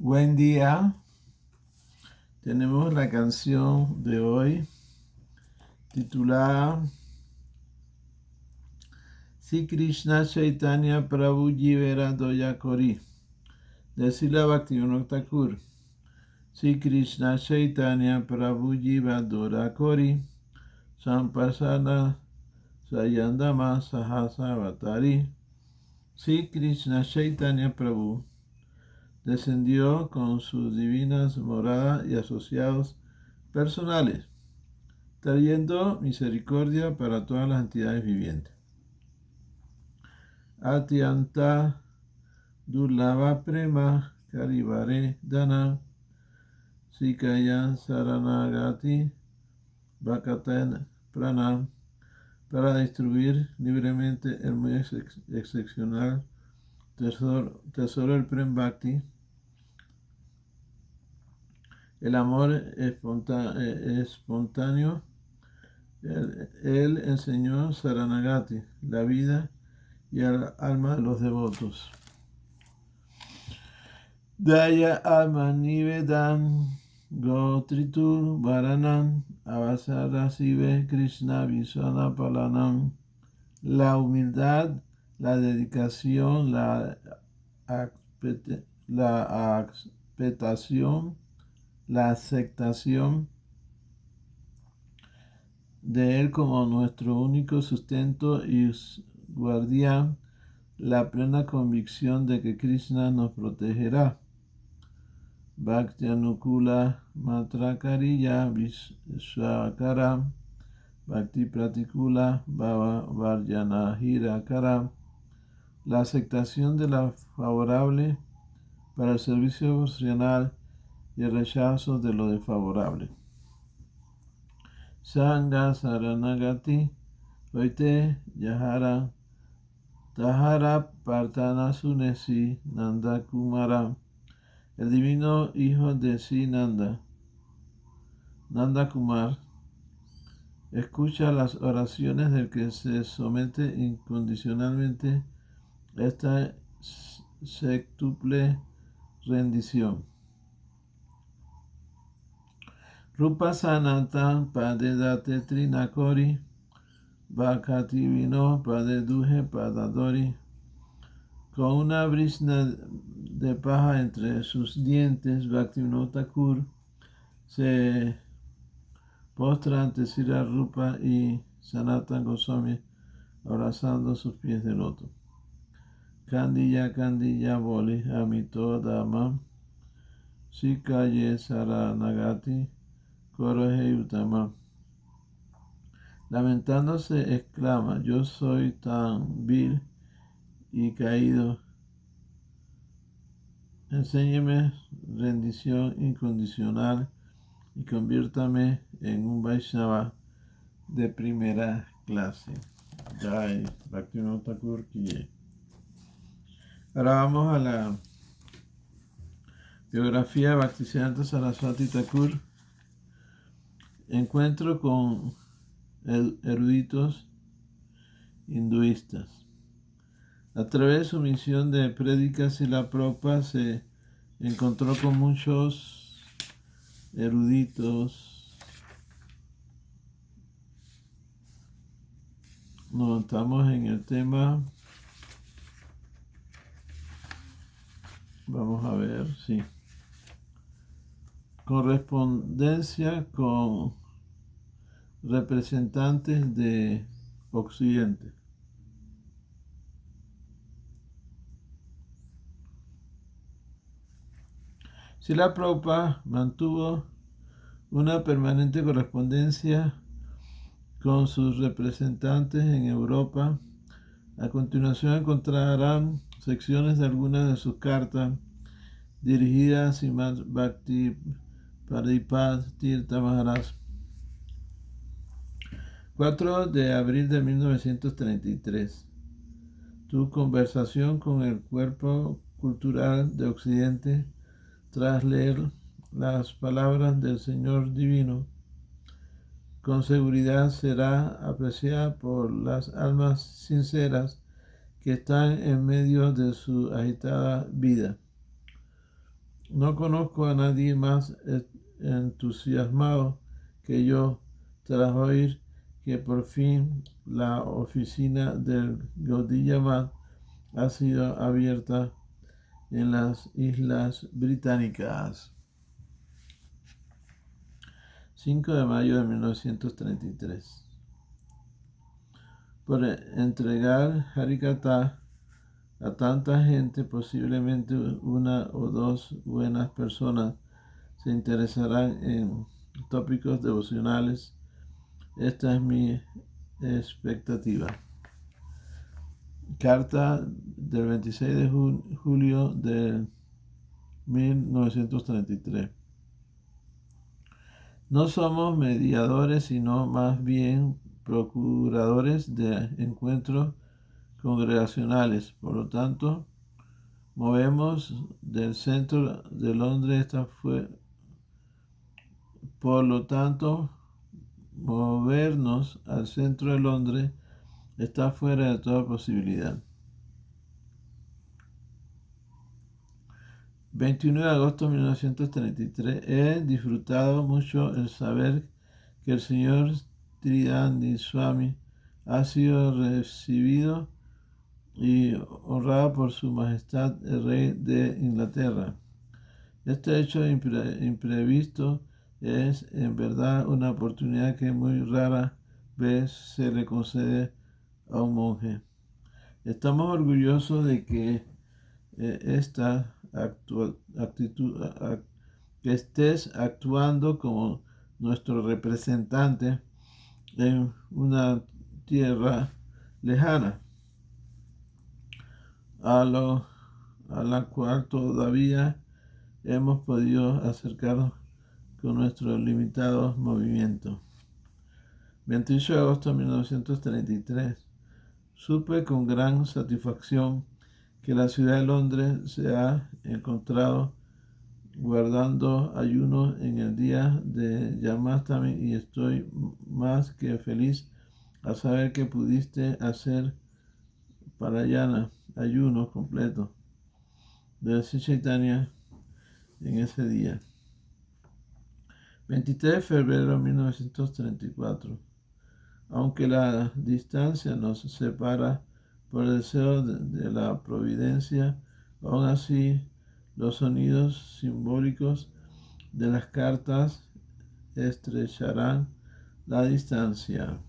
Buen día. Tenemos la canción de hoy titulada Si Krishna Chaitanya Prabhu Jivera Doya Kori de Srila Bhaktivinoda Thakur. Si Krishna Chaitanya Prabhu Jiva Dora Kori Sampasana Sayandama Sahasa Avatari. Si Krishna Chaitanya Prabhu descendió con sus divinas moradas y asociados personales, trayendo misericordia para todas las entidades vivientes. Atyanta Durlava Prema Karivare Dana Sikaya Saranagati Bhakatan Pranam, para distribuir libremente el muy excepcional tesoro del Prem Bhakti, el amor espontáneo. Él enseñó Saranagati, la vida y el alma de los devotos. Daya alma nivedam gotritur varanam avasara sive Krishna viswana palanam. La humildad, la dedicación, la aceptación de Él como nuestro único sustento y guardián, la plena convicción de que Krishna nos protegerá. Bhakti Anukula Matrakariya Vishwakara Bhakti Pratikula Bhava Varjana Hirakara. La aceptación de la favorable para el servicio devocional y el rechazo de lo desfavorable. Sangha Saranagati Oite Yahara Tahara Partana Sunesi Nanda Kumara. El divino hijo de Sri Nanda Kumar, escucha las oraciones del que se somete incondicionalmente a esta sextuple rendición. Rupa Sanata Padedate Trinakori Bhakati Vino Padeduje Padadori. Con una brizna de paja entre sus dientes, Bhaktivinoda Thakur se postra ante Srila Rupa y Sanatana Goswami, abrazando sus pies de loto. Kandiya Boli Amito Dhamma Sikaye Saranagati Korohe Utama. Lamentándose exclama: yo soy tan vil y caído. Enséñeme rendición incondicional y conviértame en un Vaishnava de primera clase. Jai Bhaktivinoda Thakur ki jai. Ahora vamos a la biografía de Bhaktisiddhanta Saraswati Thakur. Encuentro con eruditos hinduistas. A través de su misión de prédicas, Srila Prabhupada se encontró con muchos eruditos. Nos estamos en el tema. Vamos a ver, sí. Correspondencia con representantes de Occidente. Srila Prabhupada mantuvo una permanente correspondencia con sus representantes en Europa. A continuación encontrarán secciones de algunas de sus cartas dirigidas a Srimad Bhakti Paripad Tirtha Maharaj. 4 de abril de 1933. Tu conversación con el cuerpo cultural de Occidente tras leer las palabras del Señor Divino con seguridad será apreciada por las almas sinceras que están en medio de su agitada vida. No conozco a nadie más entusiasmado que yo tras oír que por fin la oficina del Gaudiya ha sido abierta en las Islas Británicas. 5 de mayo de 1933. Por entregar Harikata a tanta gente, posiblemente una o dos buenas personas se interesarán en tópicos devocionales. Esta es mi expectativa. Carta del 26 de julio de 1933. No somos mediadores, sino más bien procuradores de encuentros congregacionales. Por lo tanto, movemos del centro de Londres movernos al centro de Londres está fuera de toda posibilidad. 21 de agosto de 1933. He disfrutado mucho el saber que el señor Tridandi Swami ha sido recibido y honrado por su majestad el rey de Inglaterra. Este hecho imprevisto es en verdad una oportunidad que muy rara vez se le concede a un monje. Estamos orgullosos de que que estés actuando como nuestro representante en una tierra lejana, a la cual todavía hemos podido acercarnos con nuestros limitados movimientos. 28 de agosto de 1933. Supe con gran satisfacción que la ciudad de Londres se ha encontrado guardando ayuno en el día de Yamashtami y estoy más que feliz a saber que pudiste hacer parayana, ayuno completo de Sri Chaitanya en ese día. 23 de febrero de 1934. Aunque la distancia nos separa por el deseo de la providencia, aún así los sonidos simbólicos de las cartas estrecharán la distancia.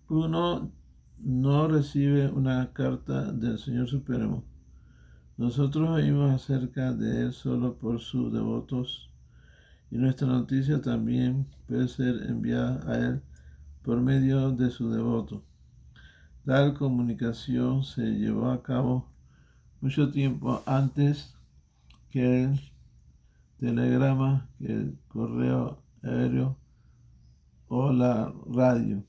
Uno no recibe una carta del Señor Supremo. Nosotros oímos acerca de Él solo por sus devotos y nuestra noticia también puede ser enviada a Él por medio de su devoto. Tal comunicación se llevó a cabo mucho tiempo antes que el telegrama, que el correo aéreo o la radio.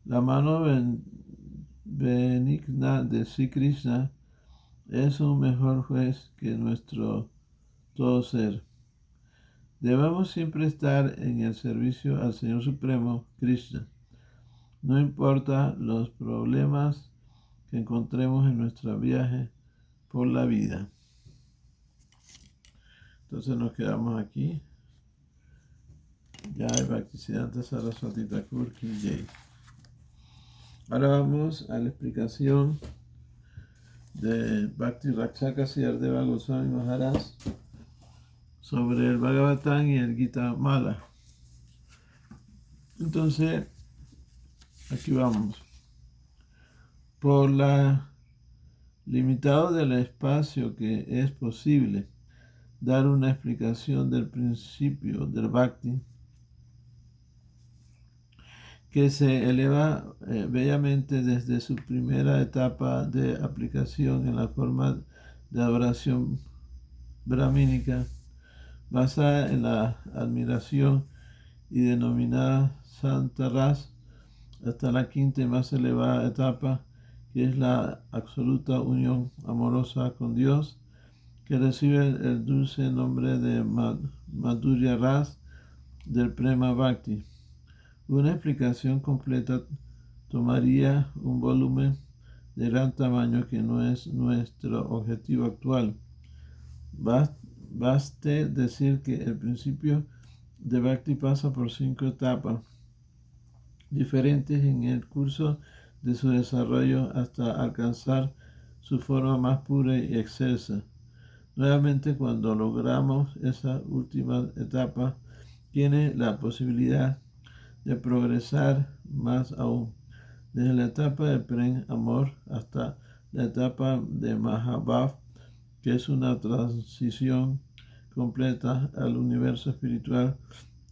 La mano benigna de Sri Krishna es un mejor juez que nuestro todo ser. Debemos siempre estar en el servicio al Señor Supremo, Krishna. No importa los problemas que encontremos en nuestro viaje por la vida. Entonces nos quedamos aquí. Jai Bhaktisiddhanta Saraswati Thakur Ki Jai. Ahora vamos a la explicación de Bhakti Rakshaka Sridhardeva Goswami Maharaj sobre el Bhagavatam y el Gita Mala. Entonces, aquí vamos. Por la limitado del espacio que es posible dar una explicación del principio del Bhakti, que se eleva bellamente desde su primera etapa de aplicación en la forma de adoración brahmínica, basada en la admiración y denominada Santa Ras, hasta la quinta y más elevada etapa, que es la absoluta unión amorosa con Dios, que recibe el dulce nombre de Madhurya Ras del Prema Bhakti. Una explicación completa tomaría un volumen de gran tamaño que no es nuestro objetivo actual. Baste decir que el principio de Bhakti pasa por 5 etapas diferentes en el curso de su desarrollo hasta alcanzar su forma más pura y excelsa. Nuevamente, cuando logramos esa última etapa, tiene la posibilidad de progresar más aún, desde la etapa de Prem Amor hasta la etapa de Mahabhav, que es una transición completa al universo espiritual,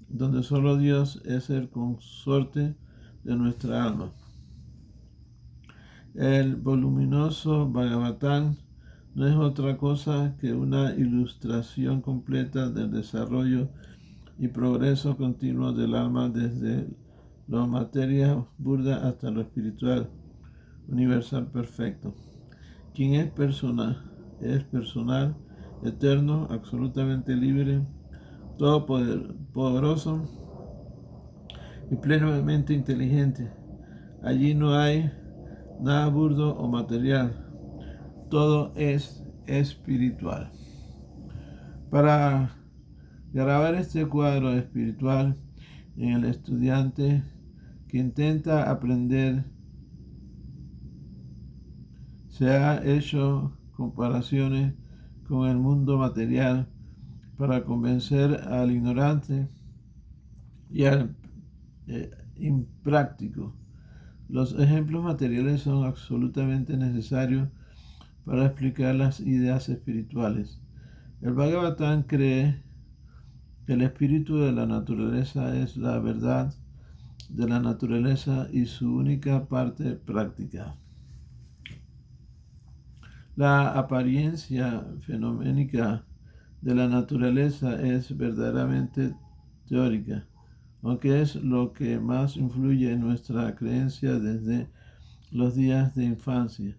donde solo Dios es el consorte de nuestra alma. El voluminoso Bhagavatam no es otra cosa que una ilustración completa del desarrollo y progreso continuo del alma desde la materia burda hasta lo espiritual, universal perfecto. Quien es personal, eterno, absolutamente libre, todopoderoso y plenamente inteligente. Allí no hay nada burdo o material, todo es espiritual. Para grabar este cuadro espiritual en el estudiante que intenta aprender, se ha hecho comparaciones con el mundo material para convencer al ignorante y al impráctico. Los ejemplos materiales son absolutamente necesarios para explicar las ideas espirituales. El Bhagavatam cree que el espíritu de la naturaleza es la verdad de la naturaleza y su única parte práctica. La apariencia fenoménica de la naturaleza es verdaderamente teórica, aunque es lo que más influye en nuestra creencia desde los días de infancia.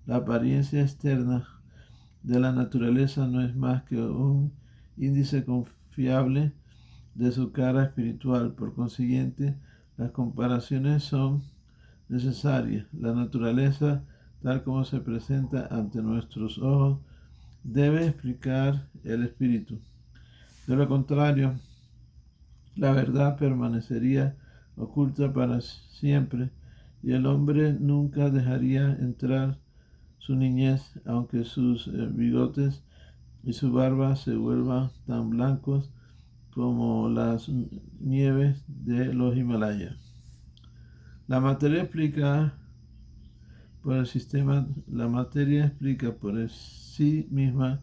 La apariencia externa de la naturaleza no es más que un índice confiable de su cara espiritual. Por consiguiente, las comparaciones son necesarias. La naturaleza, tal como se presenta ante nuestros ojos, debe explicar el espíritu. De lo contrario, la verdad permanecería oculta para siempre y el hombre nunca dejaría entrar su niñez, aunque sus bigotes y su barba se vuelvan tan blancos como las nieves de los Himalayas. La materia explica por sí misma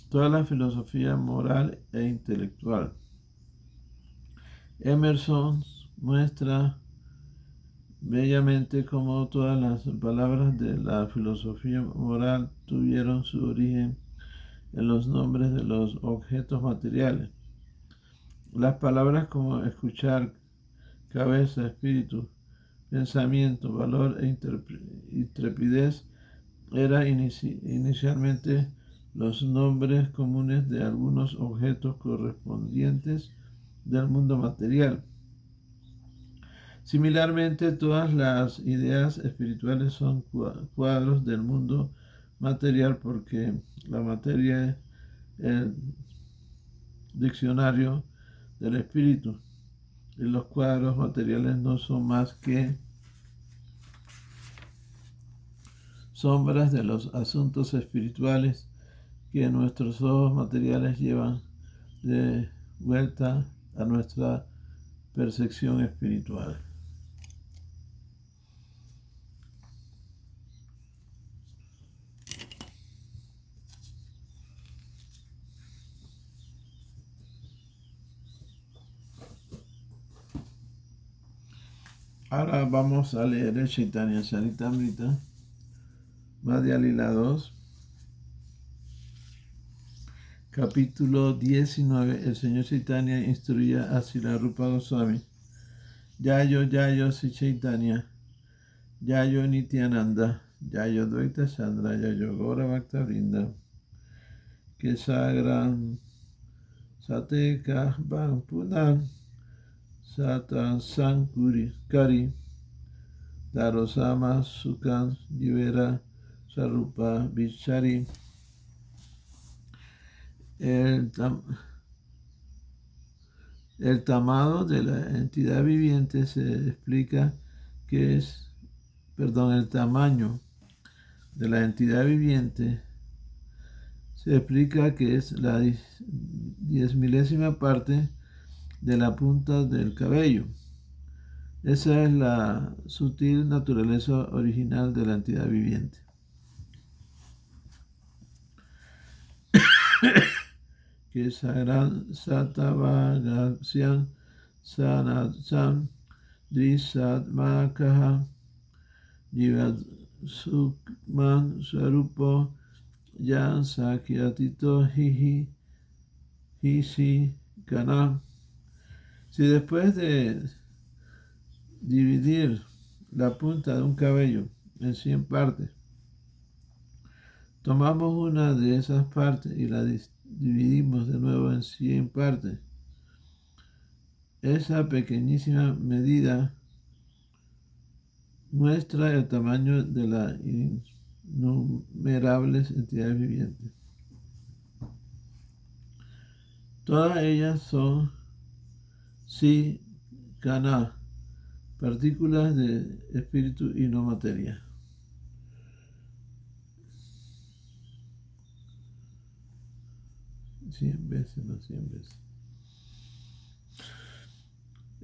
toda la filosofía moral e intelectual. Emerson muestra bellamente cómo todas las palabras de la filosofía moral tuvieron su origen en los nombres de los objetos materiales. Las palabras como escuchar, cabeza, espíritu, pensamiento, valor e intrepidez eran inicialmente los nombres comunes de algunos objetos correspondientes del mundo material. Similarmente, todas las ideas espirituales son cuadros del mundo material porque la materia es el diccionario del espíritu y los cuadros materiales no son más que sombras de los asuntos espirituales que nuestros ojos materiales llevan de vuelta a nuestra percepción espiritual. Ahora vamos a leer el Chaitanya Charitamrita, Madhya Lila 2, capítulo 19. El Señor Chaitanya instruía a Srila Rupa Goswami. Yayo, Yayo, Sri Chaitanya, Yayo Nityananda, Yayo Dvaita Chandra, Yayo Gaura Bhakta Vrinda, Kesagran Sateka Bhampunan Satan Sankuri Kari Tarosama, Sukan, Jivera, Sarupa, Vichari. El tamado de la entidad viviente se explica que es, el tamaño de la entidad viviente se explica que es la 10.000ª parte de la punta del cabello. Esa es la sutil naturaleza original de la entidad viviente. Que Sagran Satavagasyam Sanatsam Drisatmakaha Jivasukman Sarupo Yan Sakyatito Hihi Hisi Kana. Si después de dividir la punta de un cabello en 100 partes, tomamos una de esas partes y la dividimos de nuevo en 100 partes, esa pequeñísima medida muestra el tamaño de las innumerables entidades vivientes. Todas ellas son Kana, partículas de espíritu y no materia. Cien veces.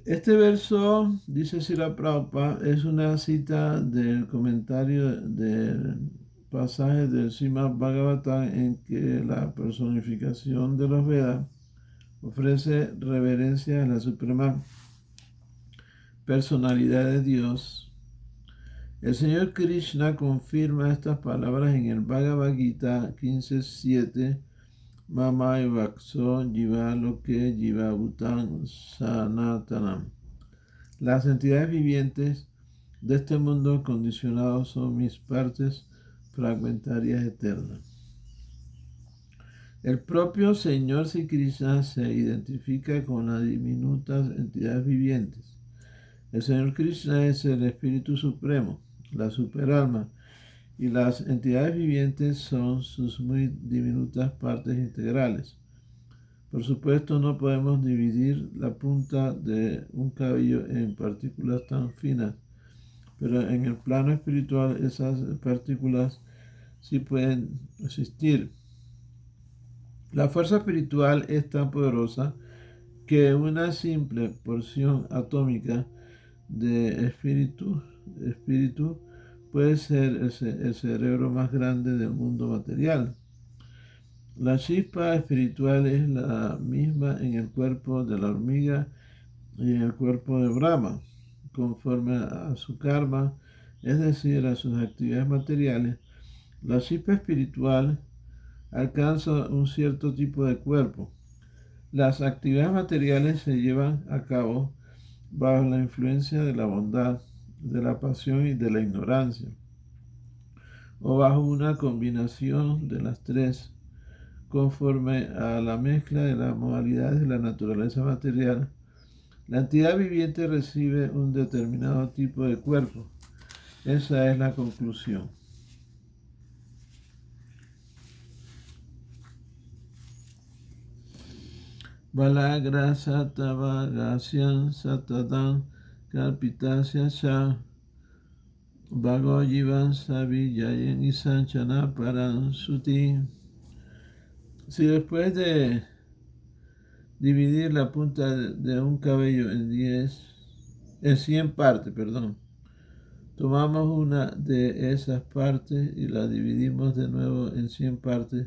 Este verso, dice Srila Prabhupada, es una cita del comentario del pasaje del Srimad Bhagavatam en que la personificación de los Vedas ofrece reverencia a la suprema personalidad de Dios. El Señor Krishna confirma estas palabras en el Bhagavad Gita 15.7. Mama Vakso Jiva Loke Jiva Bhutan Sanatanam. Las entidades vivientes de este mundo condicionado son mis partes fragmentarias eternas. El propio Señor Sri Krishna se identifica con las diminutas entidades vivientes. El Señor Krishna es el Espíritu Supremo, la superalma, y las entidades vivientes son sus muy diminutas partes integrales. Por supuesto, no podemos dividir la punta de un cabello en partículas tan finas, pero en el plano espiritual esas partículas sí pueden existir. La fuerza espiritual es tan poderosa que una simple porción atómica de espíritu puede ser el cerebro más grande del mundo material. La chispa espiritual es la misma en el cuerpo de la hormiga y en el cuerpo de Brahma, conforme a su karma, es decir, a sus actividades materiales. La chispa espiritual alcanza un cierto tipo de cuerpo. Las actividades materiales se llevan a cabo bajo la influencia de la bondad, de la pasión y de la ignorancia, o bajo una combinación de las tres, conforme a la mezcla de las modalidades de la naturaleza material. La entidad viviente recibe un determinado tipo de cuerpo. Esa es la conclusión. Balagra Satavagasyan Satadam Kalpitasya Sha Bhago Jivan Savi Yayen y Sanchana Paran Suti. Si después de dividir la punta de un cabello en 100 partes, tomamos una de esas partes y la dividimos de nuevo en 100 partes,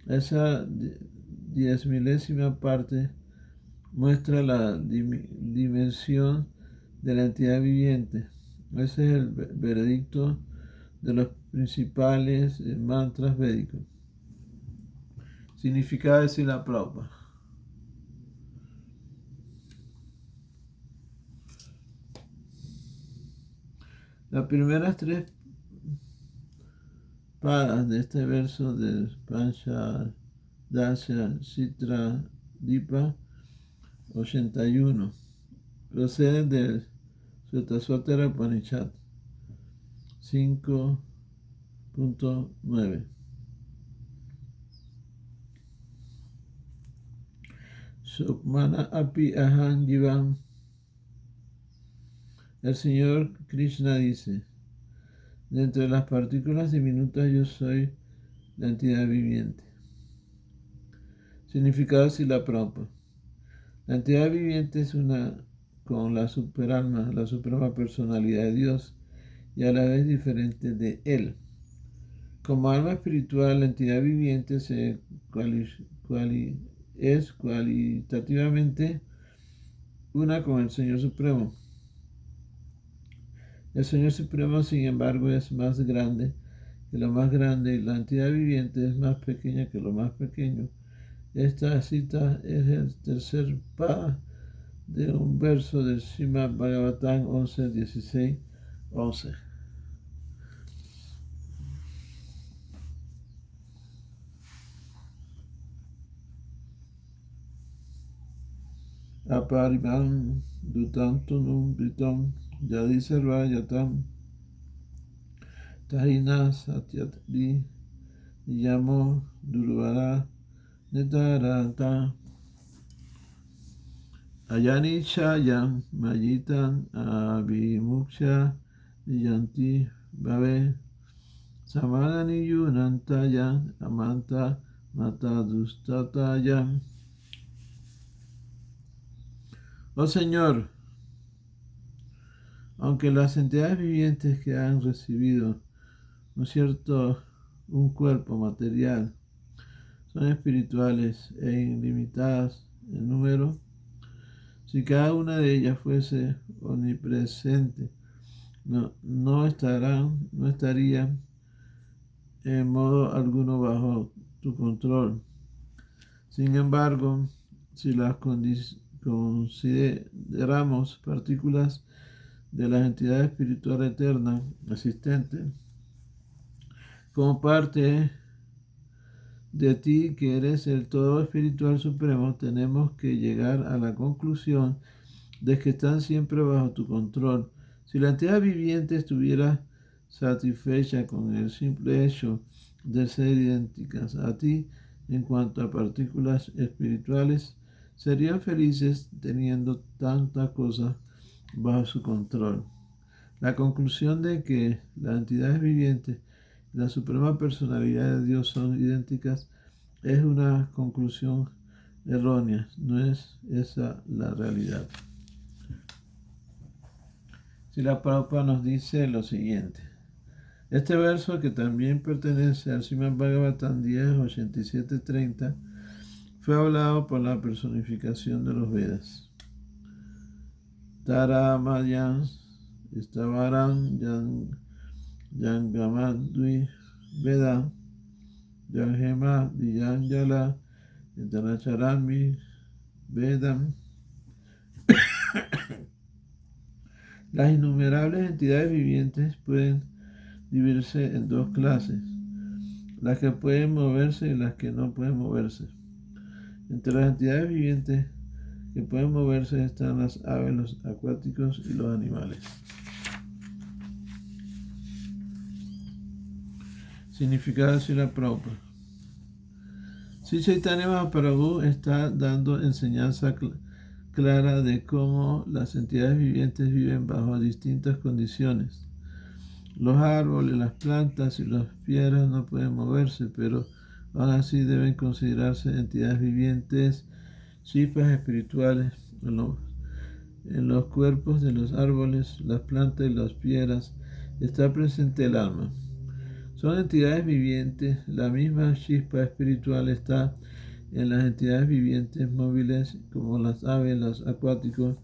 esa 10.000ª parte muestra la dimensión de la entidad viviente. Ese es el veredicto de los principales mantras védicos. Significado de Srila Prabhupada. Las primeras tres padas de este verso del Panchadasya Citra Dipa 81 proceden del Sutasvatara Upanishad. 5.9. Sukmana api aham jivam. El Señor Krishna dice: de entre las partículas diminutas yo soy la entidad viviente. Significado Srila Prabhupada. La entidad viviente es una con la superalma, la suprema personalidad de Dios, y a la vez diferente de Él. Como alma espiritual, la entidad viviente es cualitativamente una con el Señor Supremo. El Señor Supremo, sin embargo, es más grande que lo más grande y la entidad viviente es más pequeña que lo más pequeño. Esta cita es el tercer pada de un verso del Srimad Bhagavatam 11.16.11. Aparimam dutam tunum vitam yadi sarva yatam tahina satyatdi yamo durvara netarata ayani chayam mayitan abimuksha yanti bhave samanani yunantaya amanta matadustataya. Oh Señor, aunque las entidades vivientes que han recibido un cuerpo material son espirituales e ilimitadas en número, si cada una de ellas fuese omnipresente, no estarían en modo alguno bajo tu control. Sin embargo, si las consideramos partículas de la entidad espiritual eterna existente como parte de ti, que eres el todo espiritual supremo, tenemos que llegar a la conclusión de que están siempre bajo tu control. Si la entidad viviente estuviera satisfecha con el simple hecho de ser idénticas a ti en cuanto a partículas espirituales, serían felices teniendo tantas cosas bajo su control. La conclusión de que las entidades vivientes y la suprema personalidad de Dios son idénticas es una conclusión errónea, no es esa la realidad. Srila Prabhupada nos dice lo siguiente. Este verso, que también pertenece al Srimad Bhagavatam 10.87.30, fue hablado por la personificación de los Vedas. Taramayam Istavaram Yangamadvi Veda Yanghema Diyanjala Intanacharami Vedam. Las innumerables entidades vivientes pueden dividirse en dos clases: las que pueden moverse y las que no pueden moverse. Entre las entidades vivientes que pueden moverse están las aves, los acuáticos y los animales. Significado de Srila Prabhupada. Sri Chaitanya Mahaprabhu está dando enseñanza clara de cómo las entidades vivientes viven bajo distintas condiciones. Los árboles, las plantas y las piedras no pueden moverse, pero aún así deben considerarse entidades vivientes, chispas espirituales. En los cuerpos de los árboles, las plantas y las piedras está presente el alma. Son entidades vivientes. La misma chispa espiritual está en las entidades vivientes móviles como las aves, los acuáticos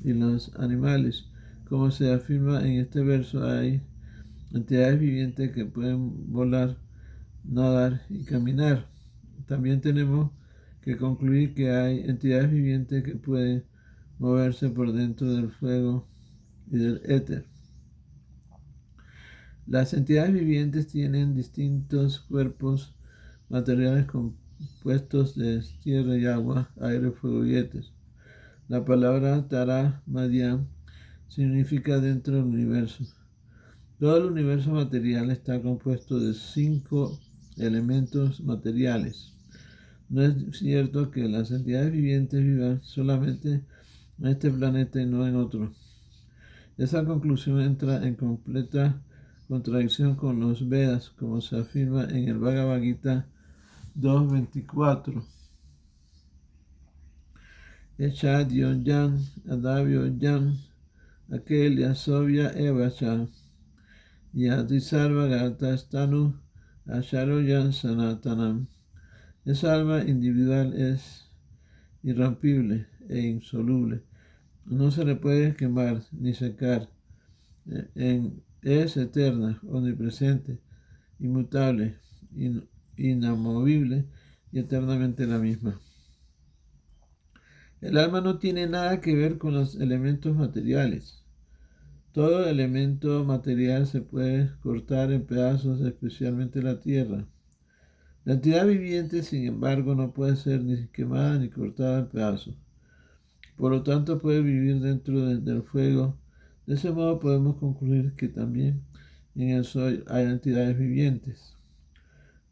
y los animales. Como se afirma en este verso, hay entidades vivientes que pueden volar, nadar y caminar. También tenemos que concluir que hay entidades vivientes que pueden moverse por dentro del fuego y del éter. Las entidades vivientes tienen distintos cuerpos materiales compuestos de tierra y agua, aire, fuego y éter. La palabra Tara Madhyam significa dentro del universo. Todo el universo material está compuesto de 5 elementos materiales. No es cierto que las entidades vivientes vivan solamente en este planeta y no en otro. Esa conclusión entra en completa contradicción con los Vedas, como se afirma en el Bhagavad Gita 2.24. Echa Dionyan, Adavio Yan, Akelia Sovia Evacha, Yadisarva Gatastanu, Asharoyan Sanatanam. Esa alma individual es irrompible e insoluble. No se le puede quemar ni secar. Es eterna, omnipresente, inmutable, inamovible y eternamente la misma. El alma no tiene nada que ver con los elementos materiales. Todo elemento material se puede cortar en pedazos, especialmente la tierra. La entidad viviente, sin embargo, no puede ser ni quemada ni cortada en pedazos. Por lo tanto, puede vivir dentro del fuego. De ese modo podemos concluir que también en el Sol hay entidades vivientes.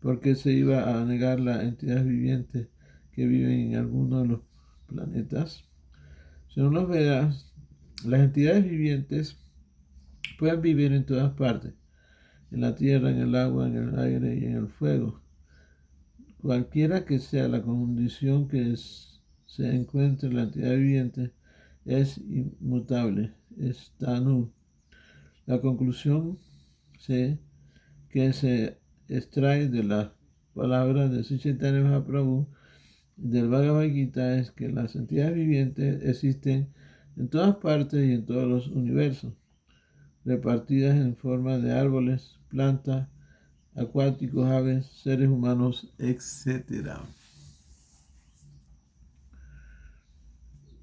¿Por qué se iba a negar las entidades vivientes que viven en alguno de los planetas? Según los Vedas, las entidades vivientes pueden vivir en todas partes, en la tierra, en el agua, en el aire y en el fuego. Cualquiera que sea la condición que se encuentre la entidad viviente, es inmutable, es Tanu. La conclusión que se extrae de las palabras de Sri Chaitanya Mahaprabhu del Bhagavad Gita es que las entidades vivientes existen en todas partes y en todos los universos, repartidas en forma de árboles, plantas, acuáticos, aves, seres humanos, etc.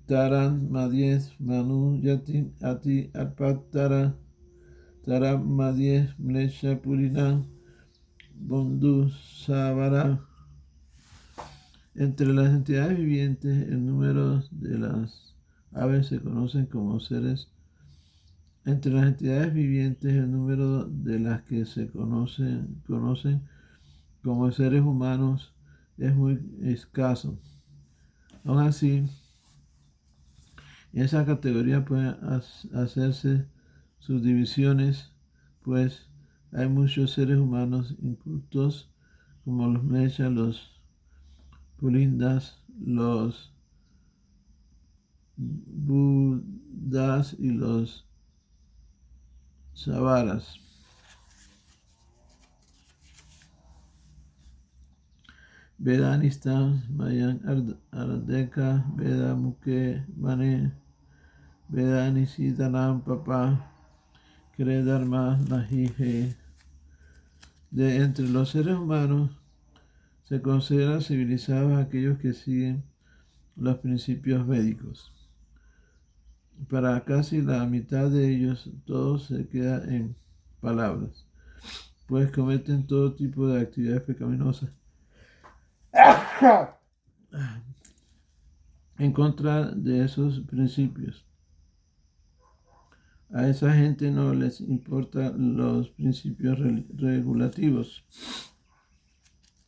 Taran Madies Manu Yatin Ati Arpatara Taram Madies Mlesha Purina Bondu Savara. Entre las entidades vivientes, el número de las aves se conocen como seres. Entre las entidades vivientes, el número de las que se conocen como seres humanos es muy escaso. Aún así, en esa categoría pueden hacerse subdivisiones, pues hay muchos seres humanos incultos, como los mechas, los pulindas, los budas y los savaras. Vedanista, Mayan Ardeka, Veda Muke Mane, Vedanisitanam Papa, Kredharma Nahije. De entre los seres humanos se consideran civilizados aquellos que siguen los principios védicos. Para casi la mitad de ellos todo se queda en palabras, pues cometen todo tipo de actividades pecaminosas en contra de esos principios. A esa gente no les importan los principios regulativos.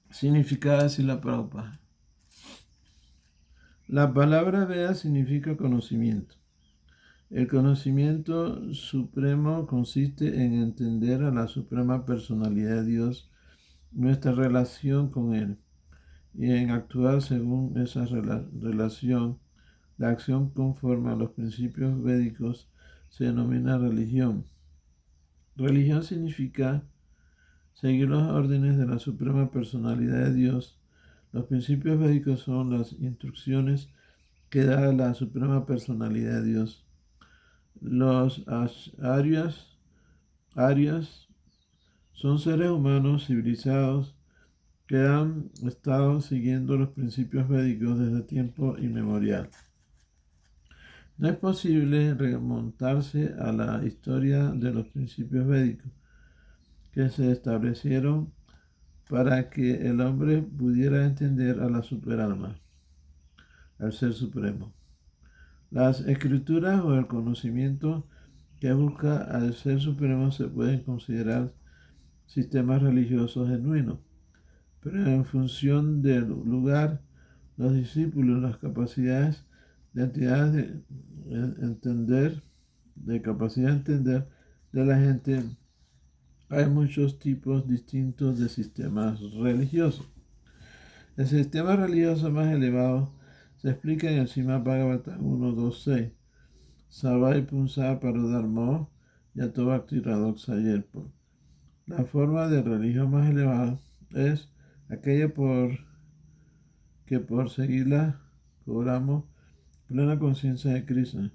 Significada así la Prabhupada. La palabra Veda significa conocimiento. El conocimiento supremo consiste en entender a la suprema personalidad de Dios, nuestra relación con Él, y en actuar según esa relación. La acción conforme a los principios védicos se denomina religión. Religión significa seguir las órdenes de la suprema personalidad de Dios. Los principios védicos son las instrucciones que da la suprema personalidad de Dios. Los arias son seres humanos civilizados que han estado siguiendo los principios védicos desde tiempo inmemorial. No es posible remontarse a la historia de los principios védicos que se establecieron para que el hombre pudiera entender a la superalma, al Ser Supremo. Las escrituras o el conocimiento que busca al Ser Supremo se pueden considerar sistemas religiosos genuinos, pero en función del lugar, los discípulos, las capacidades de entidades de capacidad de entender de la gente, hay muchos tipos distintos de sistemas religiosos. El sistema religioso más elevado se explica en el Srimad Bhagavatam 1.2.6. Savai Punsa Parodharmo Yato Bhakti Radoxa Yerpo. La forma de religión más elevada es aquella que por seguirla cobramos plena conciencia de Krishna,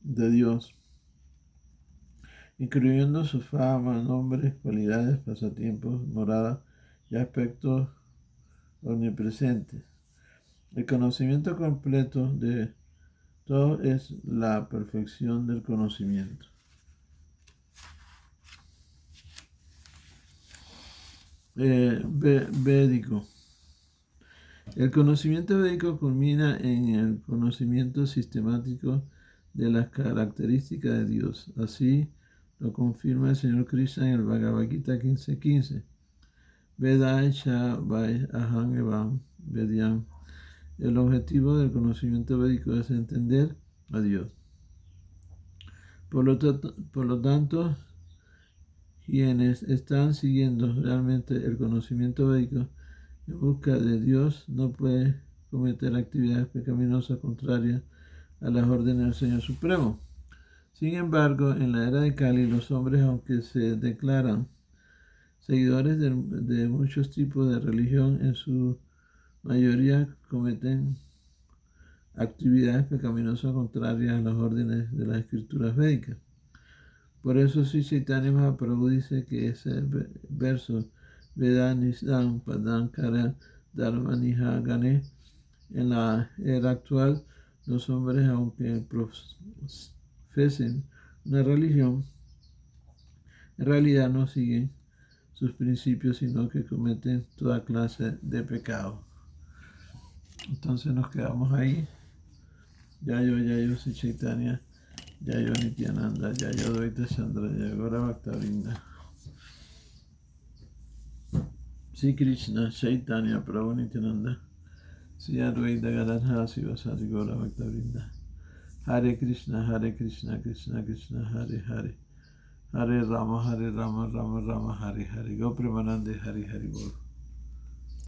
de Dios, incluyendo su fama, nombres, cualidades, pasatiempos, morada y aspectos omnipresentes. El conocimiento completo de todo es la perfección del conocimiento. Védico. El conocimiento védico culmina en el conocimiento sistemático de las características de Dios. Así lo confirma el Señor Krishna en el Bhagavad Gita 15.15. Vedai cha vai aham evam vedyam. El objetivo del conocimiento védico es entender a Dios. Por lo tanto, quienes están siguiendo realmente el conocimiento védico en busca de Dios no puede cometer actividades pecaminosas contrarias a las órdenes del Señor Supremo. Sin embargo, en la era de Kali, los hombres, aunque se declaran seguidores de muchos tipos de religión, en su mayoría cometen actividades pecaminosas contrarias a las órdenes de las escrituras védicas. Por eso Sri Chaitanya Mahaprabhu dice que ese verso Vedanisdam Padankara Dharmaniha Gane, en la era actual, los hombres, aunque profesen una religión, en realidad no siguen sus principios, sino que cometen toda clase de pecado. Entonces nos quedamos ahí. Yayo Sri Chaitanya, Yayo Nityananda, Yayo Dvaita Chandra, Yayo Gaura Bhakta-vrinda. Sri Krishna Chaitanya Prabhu Nityananda, Sri Advaita Gadadhara Sivasari Gaura Bhakta-vrinda. Hare Krishna, Krishna Krishna, Hare Hare. Hare Rama, Rama Rama, Hare Hare. Go Premanande, Hare Hare Bol.